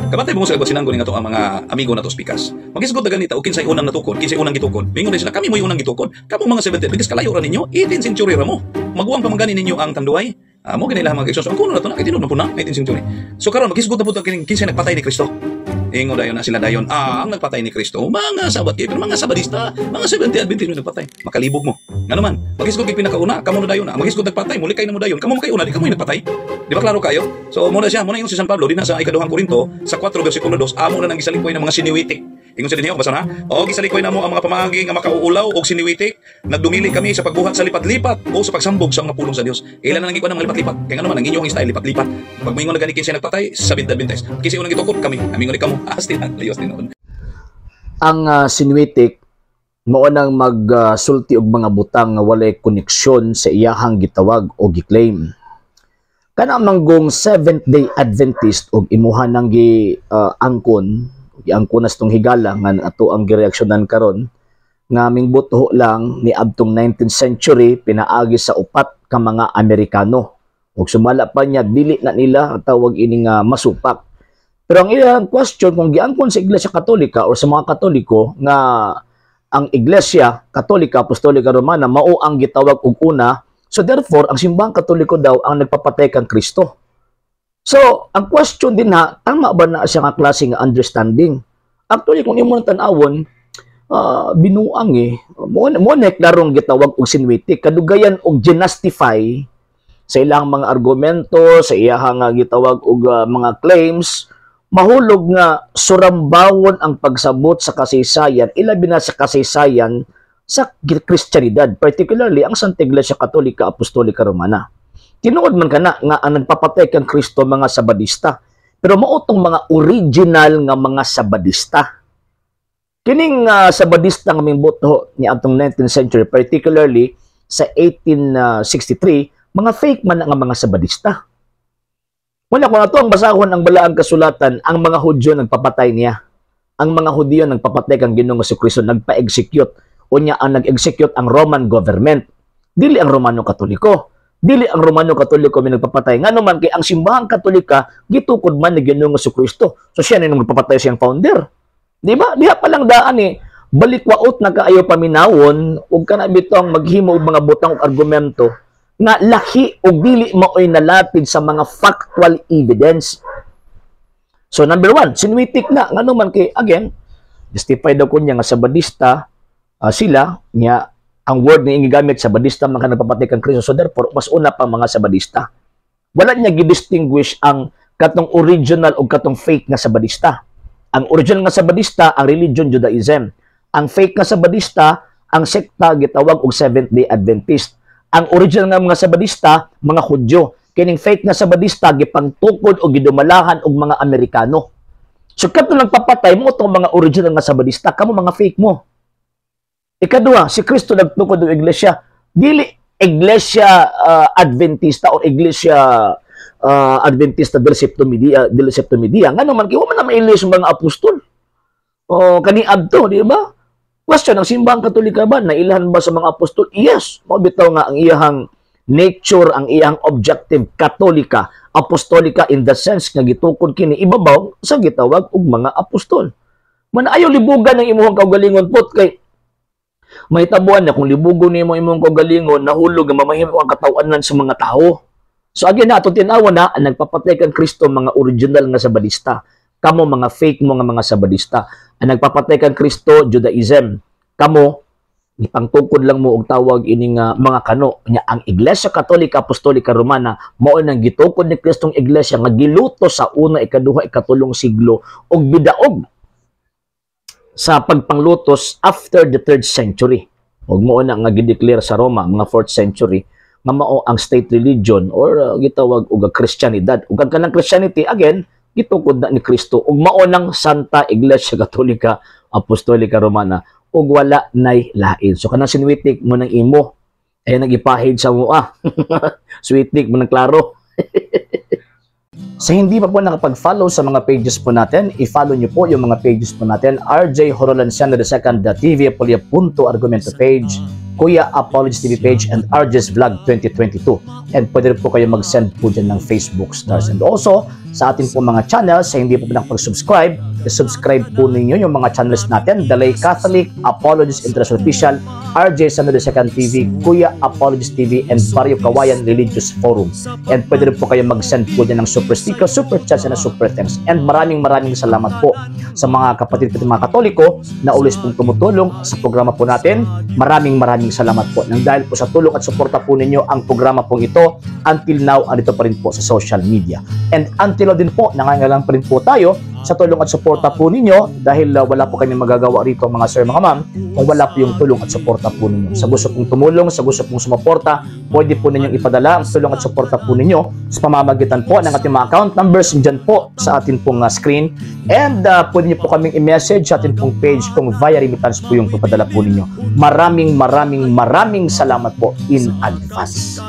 Kabatay mo sa sinanggo ni nga to ang mga amigo na to speakers. Magisgot na ganita o kinsay unang natukod, kinsay unang gitukod. Mingon din sila, kami mo yung unang gitukod. Kamu mga 70, because kalayo ra ninyo, 18th century ra mo. Maguwang pamangani ninyo ang tanduay. Mo ganila mga eksos. Ang kuno na to na kay tinud na puna 19th century. So karon magisgot na pud kining kinsay nagpatay ni Kristo. Ingon dayon na sila dayon, ang nagpatay ni Kristo, mga sabat kay mga sabadista, mga 70 Adventist mo nagpatay. Makalibog mo. Ngano man, magisgot kay pinakauna, kamo na dayon na. Magisgot nagpatay, muli kay na mo dayon. Kamo kay una, di kamo nagpatay. Di ba klaro kayo? So mo na siya, mo na yung si San Pablo din sa ikaduhang Korinto sa 4 bersikulo 2, amo na nang gisalikoy ng mga siniwitik. Ingon sa dinyo, basa na? O gisalikoy na mo ang mga pamanggi nga makauulaw og siniwitik. Nagdumili kami sa pagbuhat sa lipat-lipat o sa pagsambog sa mga pulong sa Dios. Ilan na nang ikuan ng lipat-lipat. Kaya ano man ang inyong style lipat-lipat. Pag moingon na gani kinsay nagpatay, sabid Adventist. Kinsay unang gitukod kami, amingon ni kamo. Asti na layos din noon. Ang siniwitik mao nang magsulti og mga butang nga walay koneksyon sa iyahang gitawag o giklaim. Kana manggong Seventh-day Adventist og imuha nang giangkon giangkonas tong higala nga ato ang gireaksyonan karon nga mingbuto lang ni abtong 19th century pinaagi sa upat ka mga Amerikano ug sumala pa niya dili na nila tawag ining masupak. Pero ang ilang question kung giangkon sa Iglesia Katolika o sa mga Katoliko nga ang Iglesia Katolika Apostolika Romana mao ang gitawag og una, so therefore ang simbahang Katoliko daw ang nagpapatay kang Kristo. So, ang question din na, tama ba na siya nga klase nga understanding? Actually, kung imo tan-awon, binuang mo na klarong gitawag og sinwitik, kadugayan og ginastify sa ilang mga argumento, sa iyahang gitawag og mga claims, mahulog nga surambawon ang pagsabot sa kasaysayan, ilabi na sa kasaysayan sa Kristyanidad, particularly ang Santa Iglesia Katolika Apostolika Romana. Tinuod man kana nga ang nagpapatay kang Kristo mga sabadista. Pero mao tong mga original nga mga sabadista. Kining sabadista nga mingbuto ni atong 19th century, particularly sa 1863, mga fake man nga mga sabadista. Wala kung ato ang basahon ang balaang kasulatan, ang mga Hudyo nagpapatay niya. Ang mga Hudyo nagpapatay kang Ginoong Jesucristo, nagpa-execute. Unya ang nag-execute ang Roman government. Dili ang Romano Katoliko. Dili ang Romano Katoliko may nagpapatay. Nga naman kay ang simbahang Katolika gitukod man ni Ginoong Jesucristo. So siya na nagpapatay siyang founder. Di ba? Diha pa lang daan balikwaot na kaayo paminawon ug kana bitong maghimo og mga butang og argumento nga lahi og dili maoy nalatid sa mga factual evidence. So number 1, sinwitik na ngano man kay again justified daw kunya nga sabadista sila nya ang word na gigamit sa sabadista mga nagpapatay kang Kristo. So therefore, mas una pang mga sabadista. Wala niya gidistinguish ang katong original o katong fake nga sabadista. Ang original nga sabadista, ang religion Judaism. Ang fake nga sabadista, ang sekta gitawag og Seventh-day Adventist. Ang original nga mga sabadista, mga Hudyo. Kining fake nga sabadista, gipangtukod o gidumalahan og mga Amerikano. So katong nagpapatay mo itong mga original nga sabadista, kamo mga fake mo. Ikadua, si Kristo nagtukod ng iglesia. Dili iglesia Adventista o iglesia Adventista del Septumedia. Nga naman, kaya man na mailis yung mga apostol. O kaniab to, di ba? Question, ang simbahang Katolika ba? Nailahan ba sa mga apostol? Yes. Mabitaw nga ang iyahang nature, ang iyahang objective, Katolika, Apostolika in the sense nga gitukod kini ibabaw sa gitawag og mga apostol. Man ayaw libugan ng imuhang kaugalingon pot kay may tabuan na kung libugon nimo imong kaugalingon nahulog nga mamahimo ang katawan sa mga tao. So again na ato tinawa na ang nagpapatay kang Kristo mga original nga sabadista. Kamo mga fake mo nga mga sabadista. Ang nagpapatay kang Kristo Judaism. Kamo ipangtukod lang mo og tawag ining mga kano nya ang Iglesia Katolika Apostolika Romana mao nang gitukod ni Kristong iglesia nga giluto sa una, ikaduha, ikatulong siglo og bidaog sa pagpanglutos after the 3rd century. Ug mao na nga gideclare sa Roma mga 4th century nga mao ang state religion or gitawag og Kristyanidad. Ug ang kanang Christianity again gitukod na ni Kristo ug mao nang Santa Iglesia Katolika Apostolika Romana ug wala nay lain. So kanang sinwitik mo nang imo ay nagipahid sa mo switik mo nang klaro. Sa hindi pa po nakapag-follow sa mga pages po natin, i-follow nyo po yung mga pages po natin. RJ Horolanciano II TV, Argumento page, Kuya Apologies TV page and RJ's Vlog 2022. And pwede rin po kayo mag-send po dyan ng Facebook stars. And also, sa ating po mga channels, sa hindi po nakapag-subscribe, subscribe po ninyo yung mga channels natin, Dalay Catholic, Apologies International Official, RJ Sano de Second TV, Kuya Apologies TV, and Barrio Kawayan Religious Forum. And pwede rin po kayo mag-send po dyan ng super sticker, super chats, and super thanks. And maraming salamat po sa mga kapatid ko mga Katoliko na ulis pong tumutulong sa programa po natin. Maraming salamat po. Nang dahil po sa tulong at suporta po ninyo, ang programa pong ito, until now, andito pa rin po sa social media. And until now din po, nangangailangan pa rin po tayo sa tulong at suporta po ninyo dahil wala po kami magagawa rito mga sir, mga ma'am, kung wala po yung tulong at suporta po ninyo. Sa gusto pong tumulong, sa gusto pong sumuporta, pwede po ninyong ipadala ang tulong at suporta po ninyo sa pamamagitan po ng ating mga account numbers dyan po sa ating pong screen. And pwede nyo po kaming i-message sa ating pong page kung via remittance po yung ipadala po ninyo. Maraming salamat po in advance.